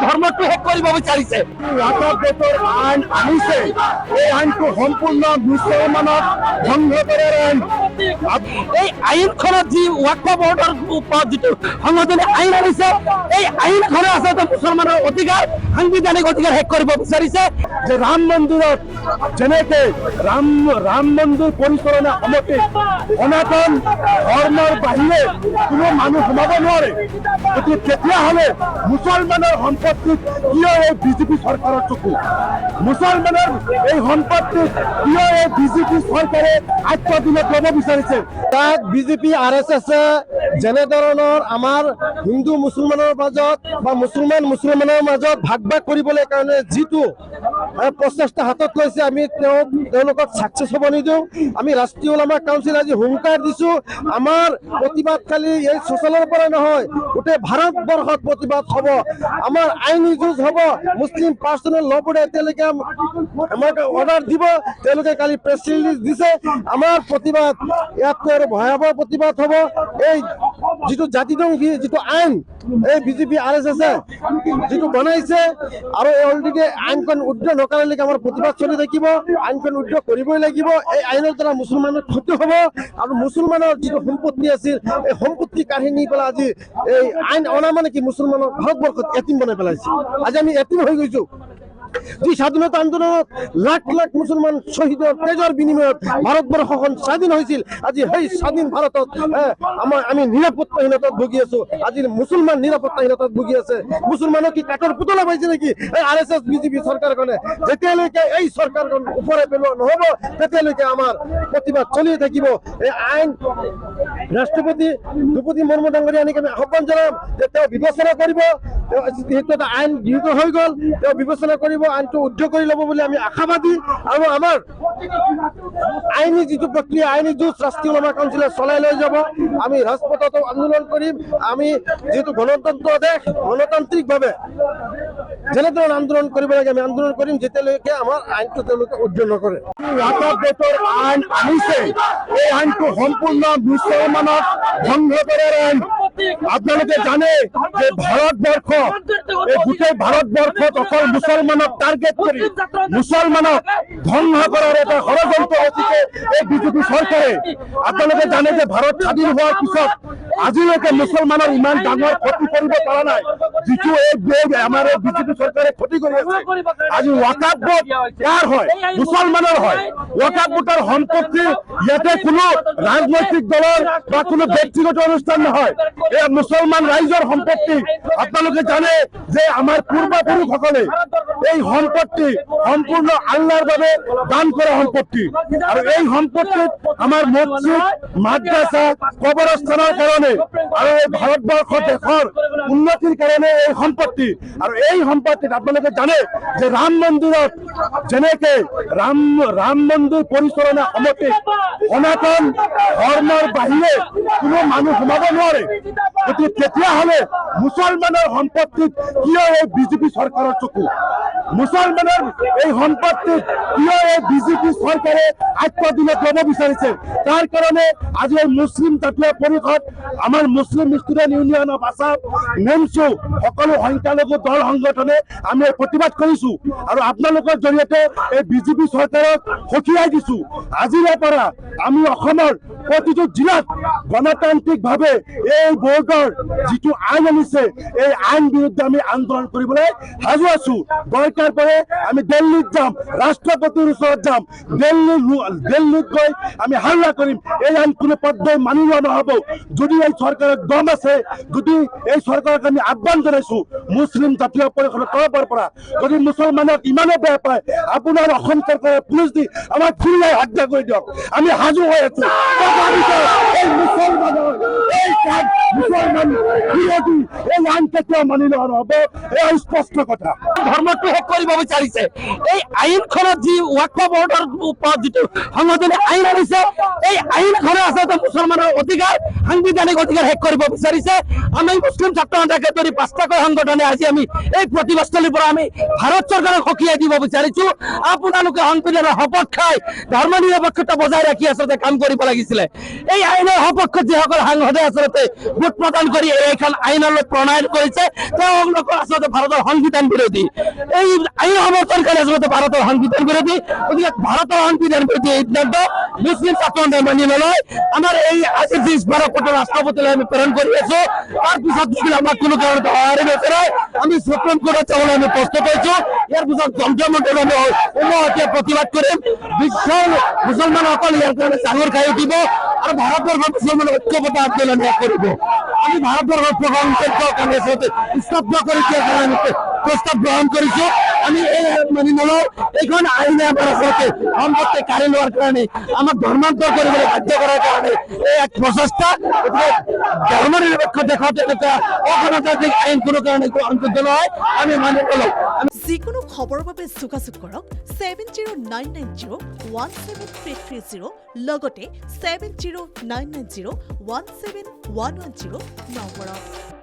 ধৰ্মটো শেষ কৰিব বিচাৰিছে। আইন আনিছে, এই আইনটো সম্পূৰ্ণ মুছলমানক ভংগ কৰাৰ আইন। এই আইনখনত যি ৱাকফ বৰ্ডৰ ওপৰত যিটো সংশোধনী আইন আনিছে, এই আইনখনে আচলতে মুছলমানৰ অধিকাৰ, সাংবিধানিক অধিকাৰ শেষ কৰিব বিচাৰিছে। যে ৰাম মন্দিৰত যেনেকে ৰাম মন্দিৰ পৰিচালনা সমিতি সনাতন ধৰ্মৰ বাহিৰে কোনো মানুহ সোমাব নোৱাৰে। গতিকে তেতিয়াহ'লে মুছলমানৰ সম্পত্তিত কিয় এই বিজেপি চৰকাৰৰ চকু? মুছলমানৰ এই সম্পত্তিত কিয় এই বিজেপি চৰকাৰে আত্মদিনত ল'ব বিচাৰিছে? তাক বিজেপি RSS যেনে ধৰণৰ আমাৰ হিন্দু মুছলমানৰ মাজত বা মুছলমানৰ মাজত ভাগ ভাগ কৰিবলৈ কাৰণে যিটো প্ৰচেষ্টা হাতত লৈছে, আমি তেওঁলোকক ছাকচেছ হ'ব নিদিওঁ। আমি ৰাষ্ট্ৰীয় ওলামা কাউন্সিল আজি হুংকাৰ দিছোঁ, আমাৰ প্ৰতিবাদ খালি এই চচলৰ পৰা নহয়, গোটেই ভাৰতবৰ্ষত প্ৰতিবাদ হ'ব, আমাৰ আইনী যুঁজ হ'ব। মুছলিম পাৰ্চনেল ল বোৰ্ডে এতিয়ালৈকে আমাক অৰ্ডাৰ দিব, তেওঁলোকে কালি প্ৰেছ ৰিলিজ দিছে। আমাৰ প্ৰতিবাদ ইয়াতকৈ আৰু ভয়াৱহ প্ৰতিবাদ হ'ব। এই যিটো জাতিদংগী যিটো আইন এই বিজেপি RSS যিটো বনাইছে, আৰু এই অলৰেডি আইনখন উদ্যোগ নকৰালৈকে আমাৰ প্ৰতিবাদ চলি থাকিব। আইনখন উদ্যোগ কৰিবই লাগিব। এই আইনৰ দ্বাৰা মুছলমানৰ ক্ষতি হ'ব, আৰু মুছলমানৰ যিটো সম্পত্তি আছিল এই সম্পত্তি কাঢ়ি নি পেলাই আজি এই আইন অনা মানে কি মুছলমানক ভাৰতবৰ্ষত এটিম বনাই পেলাইছে। আজি আমি এটিম হৈ গৈছোঁ। যি স্বাধীনতা আন্দোলনত লাখ লাখ মুছলমান শ্বহীদৰ তেজৰ বিনিময়ত ভাৰতবৰ্ষখন স্বাধীন হৈছিল, আজি সেই স্বাধীন ভাৰতত আমি নিৰাপত্তাহীনতাত ভুগি আছো। আজি মুছলমান নিৰাপত্তাহীনতাত ভুগি আছে। মুছলমানক কি কাঠৰ পুতলা পাইছে নেকি এই RSS বিজেপি চৰকাৰখনে? যেতিয়ালৈকে এই চৰকাৰখন ওপৰে পেলোৱা নহ'ব, তেতিয়ালৈকে আমাৰ প্ৰতিবাদ চলিয়ে থাকিব। এই আইন ৰাষ্ট্ৰপতি দ্ৰৌপদী মুৰ্মু ডাঙৰীয়ানীক আমি আহ্বান জনাম যে তেওঁ বিবেচনা কৰিব। যিহেতু এটা আইন গৃহীত হৈ গ'ল, তেওঁ বিবেচনা কৰিব, আইনটো উদ্যোগ কৰি ল'ব বুলি আমি আশাবাদী। আৰু আমাৰ আইনী যিটো প্ৰক্ৰিয়া, আইনী যুঁজ ৰাষ্ট্ৰীয় ওলামা কাউন্সিলে চলাই লৈ যাব। আমি ৰাজপথতো আন্দোলন কৰিম। আমি যিহেতু গণতন্ত্ৰ দেশ, গণতান্ত্ৰিকভাৱে যেনেধৰণে আন্দোলন কৰিব লাগে আমি আন্দোলন কৰিম, যেতিয়ালৈকে আমাৰ আইনটো তেওঁলোকে উদ্যোগ নকৰে। আইন আনিছে, এই আইনটো সম্পূৰ্ণ মুছলমানক ভংগ কৰাৰ আইন। আপোনালোকে জানে যে ভাৰতবৰ্ষ, এই গোটেই ভাৰতবৰ্ষত অকল মুছলমানক টাৰ্গেট কৰি মুছলমানক ধ্বংস কৰাৰ এটা ষড়যন্ত্ৰ ৰচিছে এই বিজেপি চৰকাৰে। আপোনালোকে জানে যে ভাৰত স্বাধীন হোৱাৰ পিছত আজিলৈকে মুছলমানৰ ইমান ডাঙৰ ক্ষতি কৰিব পৰা নাই, যিটো আমাৰ এই বিজেপি চৰকাৰে ক্ষতি কৰি আছে। আজি ৱাকফ বোৰ্ড কাৰ হয়? মুছলমানৰ হয়। ৱাকফ বোৰ্ডৰ সম্পত্তি ইয়াতে কোনো ৰাজনৈতিক দলৰ বা কোনো ব্যক্তিগত অনুষ্ঠান নহয়, এয়া মুছলমান ৰাইজৰ সম্পত্তি। আপোনালোকে জানে যে আমাৰ পূৰ্বপুৰুষসকলে এই সম্পত্তি সম্পূৰ্ণ আল্লাহৰ বাবে দান কৰা সম্পত্তি, আৰু এই সম্পত্তিত আমাৰ মছজিদ, মাদ্ৰাছা, কবৰস্থানৰ কাৰণে আৰু এই ভাৰতবৰ্ষ দেশৰ উন্নতিৰ কাৰণে এই সম্পত্তি। আৰু এই সম্পত্তিত আপোনালোকে জানে যে ৰাম মন্দিৰত যেনেকে ৰাম মন্দিৰ পৰিচালনা সমিতি সনাতন ধৰ্মৰ বাহিৰে কোনো মানুহ সোমাব নোৱাৰে। গতিকে তেতিয়াহ'লে মুছলমানৰ সম্পত্তিত কিয় এই বিজেপি চৰকাৰৰ চকু? মুছলমানৰ এই সম্পত্তিত কিয় এই বিজেপি চৰকাৰে আত্মদিনত ল'ব বিচাৰিছে? তাৰ কাৰণে আজি এই মুছলিম জাতীয় পৰিষদ, আমাৰ মুছলিম ষ্টুডেণ্ট ইউনিয়ন অফ আছাম, নেমচু, সকলো সংখ্যালঘু দল সংগঠনে আমি প্ৰতিবাদ কৰিছোঁ। আৰু আপোনালোকৰ জৰিয়তে এই বিজেপি চৰকাৰক সকীয়াই দিছোঁ, আজিৰে পৰা আমি অসমৰ প্ৰতিটো জিলাত গণতান্ত্ৰিকভাৱে এই বোৰ্ডৰ যিটো আইন আনিছে এই আইন বিৰুদ্ধে আমি আন্দোলন কৰিবলৈ সাজু আছোঁ। দৰকাৰ পৰে আমি দিল্লীত যাম, ৰাষ্ট্ৰপতিৰ ওচৰত যাম, দিল্লীত গৈ আমি হাল্লা কৰিম। এই আইন কোনো পৰ্যায় মানি লোৱা নহ'ব। যদি এই চৰকাৰৰ দম আছে, যদি এই চৰকাৰক আমি আহ্বান জনাইছোঁ মুছলিম জাতীয় পৰিষদৰ তৰফৰ পৰা, যদি মুছলমানক ইমানে বেয়া পায়, আপোনাৰ অসম চৰকাৰে পুলিচ দি আমাক ফিৰিয়াই হত্যা কৰি দিয়ক, আমি সাজু হৈ আছোঁ। এই মুছলমানৰ মুছলমান বিৰোধী এই আইন কেতিয়াও মানি লোৱা নহ'ব, এয়া স্পষ্ট কথা। ধৰ্মটো শেষ কৰিব বিচাৰিছে। এই আইনখনত যি ৱাকফ বৰ্ডৰ ওপৰত যিটো সংশোধনী আইন আনিছে, এই আইনখনে আচলতে মুছলমানৰ অধিকাৰ, সাংবিধানিক অধিকাৰ শেষ কৰিব বিচাৰিছে। আমি মুছলিম ছাত্ৰ সন্থাকে ধৰি 5টাকৈ সংগঠনে আজি আমি এই প্ৰতিবাদস্থলীৰ পৰা আমি ভাৰত চৰকাৰক সকীয়াই দিব বিচাৰিছোঁ। আপোনালোকে সংবিধানৰ শপত খাই ধৰ্ম নিৰপেক্ষতা বজাই ৰাখি আচলতে কাম কৰিব লাগিছিলে। এই আইন আইনৰ সপক্ষত যিসকল সাংসদে আচলতে ভোট প্ৰদান কৰি এইখন আইনলৈ প্ৰণয়ন কৰিছে তেওঁলোকৰ আচলতে ভাৰতৰ সংবিধান বিৰোধী এই আইন সমৰ্থনকাৰী আচলতে ভাৰতৰ সংবিধান বিৰোধী গতিকে ভাৰতৰ সংবিধান বিৰোধী এই সিদ্ধান্ত মুছলিম ছাত্ৰসংঘে মানি নলয় আমাৰ এই আজিৰ যি স্মাৰকপত্ৰ ৰাষ্ট্ৰপতিলৈ আমি প্ৰেৰণ কৰি আছো তাৰপিছত যদি আমাক কোনো কাৰণত সঁহাৰি নকৰে আমি সুপ্ৰিম কোৰ্টত যাবলৈ আমি প্ৰস্তুত হৈছো ইয়াৰ পিছত যন্ত্ৰ মন্ত্ৰত আমি উমৈহতীয়া প্ৰতিবাদ কৰিম বিশ্বৰ মুছলমানসকল ইয়াৰ কাৰণে জাঙুৰ খাই উঠিব আৰু ভাৰতবৰ্ষৰ মুছলমান ঐক্যবদ্ধ আন্দোলন শেষ কৰিব আমি ভাৰতবৰ্ষৰ প্ৰধানমন্ত্ৰীৰ কাৰণে আচলতে স্তব্ধ কৰি দিয়াৰ কাৰণে আমি প্ৰস্তাৱ গ্ৰহণ কৰিছো আমি এই আইন মানি নলওঁ এইখন আইনে আমাৰ আচলতে সম্পত্তি কাঢ়ি লোৱাৰ কাৰণে আমাক ধৰ্মান্তৰ কৰিবলৈ বাধ্য কৰাৰ কাৰণে এই এক প্ৰচেষ্টা গতিকে ধৰ্ম নিৰপেক্ষ দেশত এনেকুৱা অগণতান্ত্ৰিক আইন কোনো কাৰণে অন্তৰ্ভুক্ত নহয় আমি মানি নলওঁ যিকোনো খবৰৰ বাবে যোগাযোগ কৰক 7099017330 লগতে 7099017110 নম্বৰত।